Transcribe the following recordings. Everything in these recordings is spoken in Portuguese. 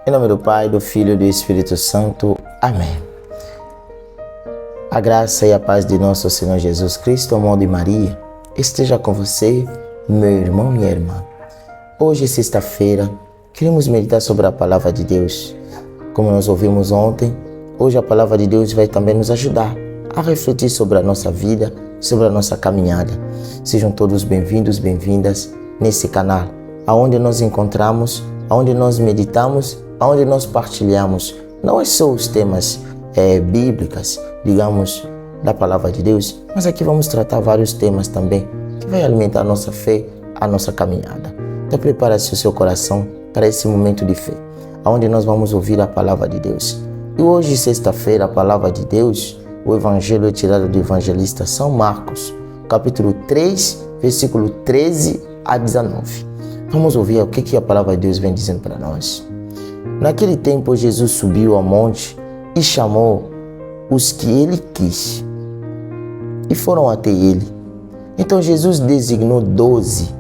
Em nome do Pai, do Filho e do Espírito Santo. Amém. A graça e a paz de nosso Senhor Jesus Cristo, o amor de Maria, esteja com você, meu irmão e minha irmã. Hoje, sexta-feira, queremos meditar sobre a Palavra de Deus. Como nós ouvimos ontem, hoje a Palavra de Deus vai também nos ajudar a refletir sobre a nossa vida, sobre a nossa caminhada. Sejam todos bem-vindos, bem-vindas nesse canal, onde nós encontramos, onde nós meditamos, onde nós partilhamos, não é só os temas bíblicos, digamos, da Palavra de Deus, mas aqui vamos tratar vários temas também, que vai alimentar a nossa fé, a nossa caminhada. Então prepara-se o seu coração para esse momento de fé, onde nós vamos ouvir a Palavra de Deus. E hoje, sexta-feira, a Palavra de Deus, o Evangelho é tirado do evangelista São Marcos, capítulo 3, versículo 13 a 19. Vamos ouvir o que a Palavra de Deus vem dizendo para nós. Naquele tempo, Jesus subiu ao monte e chamou os que ele quis, e foram até ele. Então Jesus designou 12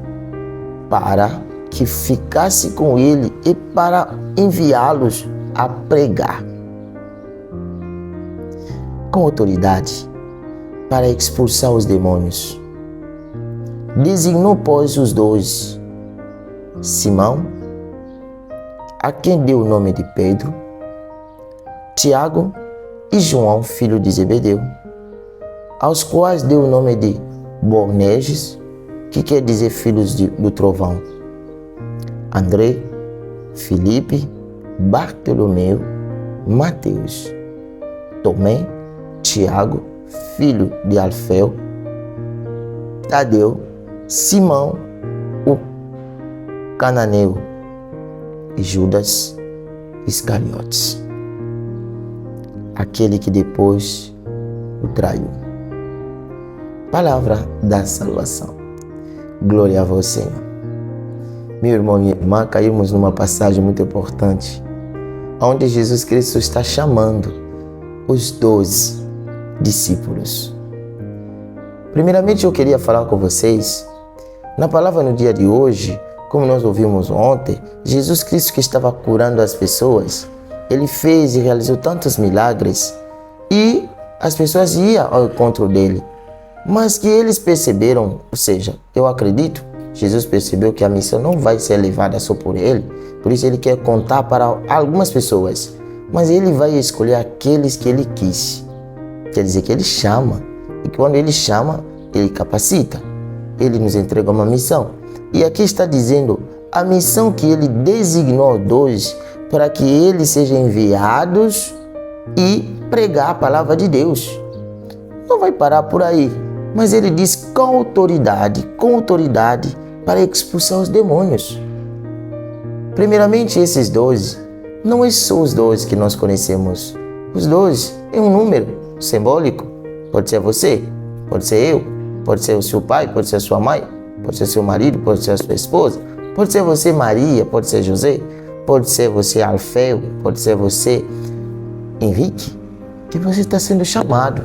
para que ficasse com ele e para enviá-los a pregar com autoridade para expulsar os demônios. Designou, pois, os 12: Simão, a quem deu o nome de Pedro, Tiago e João, filho de Zebedeu, aos quais deu o nome de Boanerges, que quer dizer filhos do trovão, André, Filipe, Bartolomeu, Mateus, Tomé, Tiago, filho de Alfeu, Tadeu, Simão, o cananeu, e Judas Iscariotes, aquele que depois o traiu. Palavra da salvação. Glória a vós, Senhor. Meu irmão e minha irmã, caímos numa passagem muito importante, onde Jesus Cristo está chamando os 12 discípulos. Primeiramente, eu queria falar com vocês, na palavra no dia de hoje, como nós ouvimos ontem, Jesus Cristo, que estava curando as pessoas, ele fez e realizou tantos milagres e as pessoas iam ao encontro dele. Mas que eles perceberam, ou seja, eu acredito, Jesus percebeu que a missão não vai ser levada só por ele, por isso ele quer contar para algumas pessoas, mas ele vai escolher aqueles que ele quis. Quer dizer que ele chama, e quando ele chama, ele capacita, ele nos entrega uma missão. E aqui está dizendo a missão que ele designou 12 para que eles sejam enviados e pregar a palavra de Deus. Não vai parar por aí, mas ele diz com autoridade para expulsar os demônios. Primeiramente, esses 12 não é só os 12 que nós conhecemos. Os 12 é um número simbólico. Pode ser você, pode ser eu, pode ser o seu pai, pode ser a sua mãe, pode ser seu marido, pode ser a sua esposa, pode ser você, Maria, pode ser José, pode ser você, Alfeu, pode ser você, Henrique, que você está sendo chamado.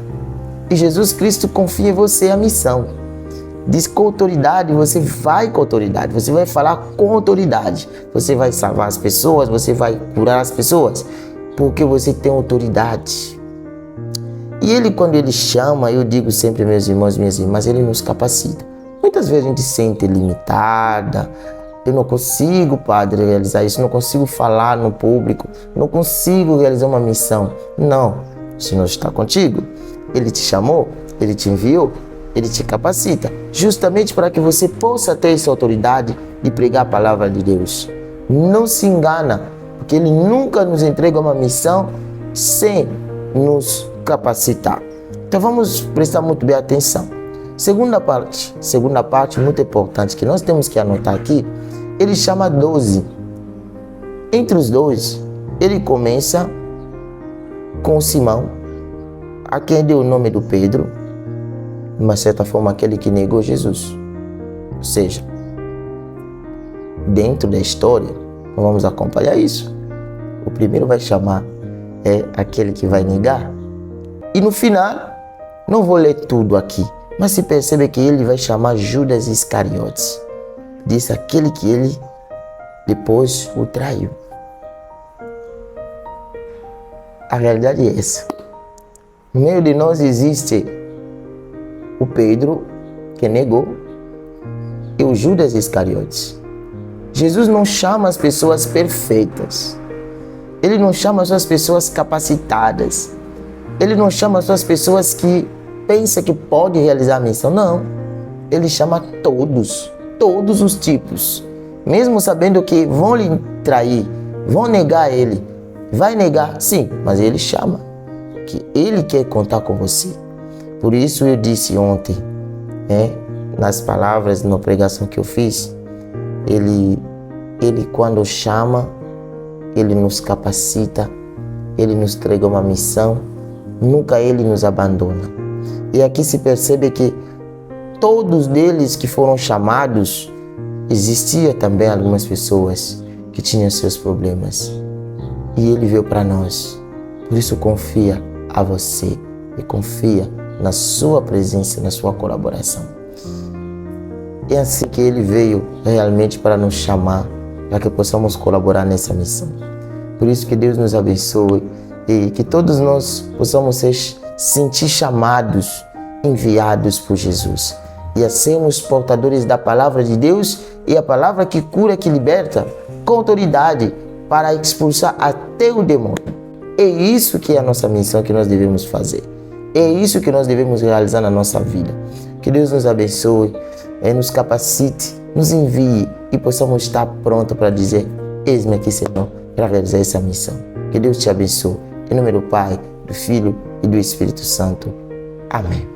E Jesus Cristo confia em você a missão. Diz com autoridade, você vai com autoridade, você vai falar com autoridade, você vai salvar as pessoas, você vai curar as pessoas, porque você tem autoridade. E ele, quando ele chama, eu digo sempre, meus irmãos, minhas irmãs, ele nos capacita. Muitas vezes a gente se sente limitada. Eu não consigo, Padre, realizar isso. Não consigo falar no público. Não consigo realizar uma missão. Não. O Senhor está contigo. Ele te chamou, ele te enviou, ele te capacita. Justamente para que você possa ter essa autoridade de pregar a palavra de Deus. Não se engana, porque ele nunca nos entrega uma missão sem nos capacitar. Então vamos prestar muito bem atenção. Segunda parte muito importante que nós temos que anotar aqui, ele chama 12. Entre os 12, ele começa com Simão, a quem deu o nome do Pedro, de uma certa forma aquele que negou Jesus. Ou seja, dentro da história, nós vamos acompanhar isso. O primeiro vai chamar aquele que vai negar. E no final, não vou ler tudo aqui, mas se percebe que ele vai chamar Judas Iscariotes. Disse aquele que ele depois o traiu. A realidade é essa. No meio de nós existe o Pedro, que negou, e o Judas Iscariotes. Jesus não chama as pessoas perfeitas. Ele não chama só as pessoas capacitadas. Ele não chama só as pessoas que pensam que podem realizar a missão. Não. Ele chama todos os tipos. Mesmo sabendo que vão lhe trair, vão negar ele. Vai negar, sim, mas ele chama. Que ele quer contar com você. Por isso eu disse ontem, nas palavras, na pregação que eu fiz, ele quando chama, ele nos capacita, ele nos entrega uma missão, nunca ele nos abandona. E aqui se percebe que todos eles que foram chamados, existia também algumas pessoas que tinham seus problemas. E ele veio para nós. Por isso confia a você e confia na sua presença, na sua colaboração. É assim que ele veio realmente para nos chamar, para que possamos colaborar nessa missão. Por isso que Deus nos abençoe e que todos nós possamos sentir chamados, enviados por Jesus. E a sermos portadores da palavra de Deus e a palavra que cura, que liberta, com autoridade para expulsar até o demônio. É isso que é a nossa missão que nós devemos fazer. É isso que nós devemos realizar na nossa vida. Que Deus nos abençoe, nos capacite, nos envie e possamos estar prontos para dizer: eis-me aqui, Senhor, para realizar essa missão. Que Deus te abençoe. Em nome do Pai, do Filho e do Espírito Santo. Amém.